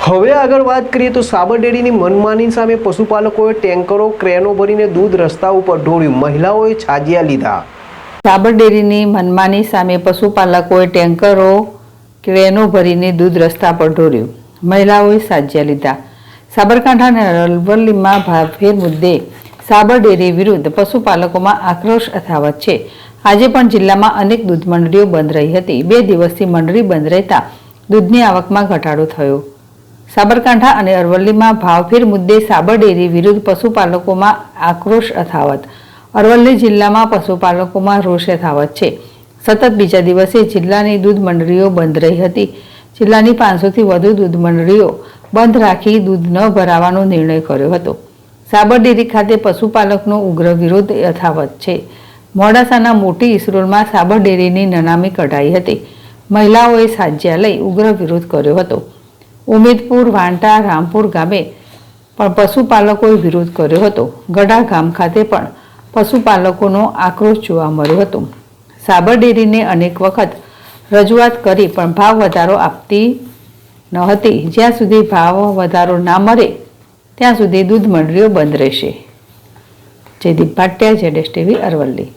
હવે આગળ વાત કરીએ તો સાબર ડેરીની મનમાની સામે પશુપાલકોએ ટેન્કરો ક્રેનો ભરીને દૂધ રસ્તા ઉપર ઢોળ્યું, મહિલાઓએ છાજિયા લીધા। સાબર ડેરીની મનમાની સામે પશુપાલકોએ ટેન્કરો ક્રેનો ભરીને દૂધ રસ્તા પર ઢોળ્યું, મહિલાઓએ છાજિયા લીધા। સાબરકાંઠા અને અરવલ્લીમાં ભાવફેર મુદ્દે સાબર ડેરી વિરુદ્ધ પશુપાલકોમાં આક્રોશ યથાવત છે। આજે પણ જિલ્લામાં અનેક દૂધ મંડળીઓ બંધ રહી હતી। 2 દિવસથી મંડળી બંધ રહેતા દૂધની આવકમાં ઘટાડો થયો। સાબરકાંઠા અને અરવલ્લીમાં ભાવફેર મુદ્દે સાબર ડેરી વિરુદ્ધ પશુપાલકોમાં આક્રોશ યથાવત। અરવલ્લી જિલ્લામાં પશુપાલકોમાં રોષ યથાવત છે। સતત બીજા દિવસે જિલ્લાની દૂધ મંડળીઓ બંધ રહી હતી। જિલ્લાની 500થી વધુ દૂધ મંડળીઓ બંધ રાખી દૂધ ન ભરાવાનો નિર્ણય કર્યો હતો। સાબર ડેરી ખાતે પશુપાલકનો ઉગ્ર વિરોધ યથાવત છે। મોડાસાના મોટી ઇસરોલમાં સાબર ડેરીની નનામી કઢાઈ હતી। મહિલાઓએ છાજિયા લઈ ઉગ્ર વિરોધ કર્યો હતો। ઉમેદપુર, વાંટા, રામપુર ગામે પણ પશુપાલકોએ વિરોધ કર્યો હતો। ગઢા ગામ ખાતે પણ પશુપાલકોનો આક્રોશ જોવા મળ્યો હતો। સાબર ડેરીને અનેક વખત રજૂઆત કરી પણ ભાવ વધારો આપતી ન હતી। જ્યાં સુધી ભાવ વધારો ના મળે ત્યાં સુધી દૂધ મંડળીઓ બંધ રહેશે। જયદીપ ભાટિયા, ZSTV, અરવલ્લી।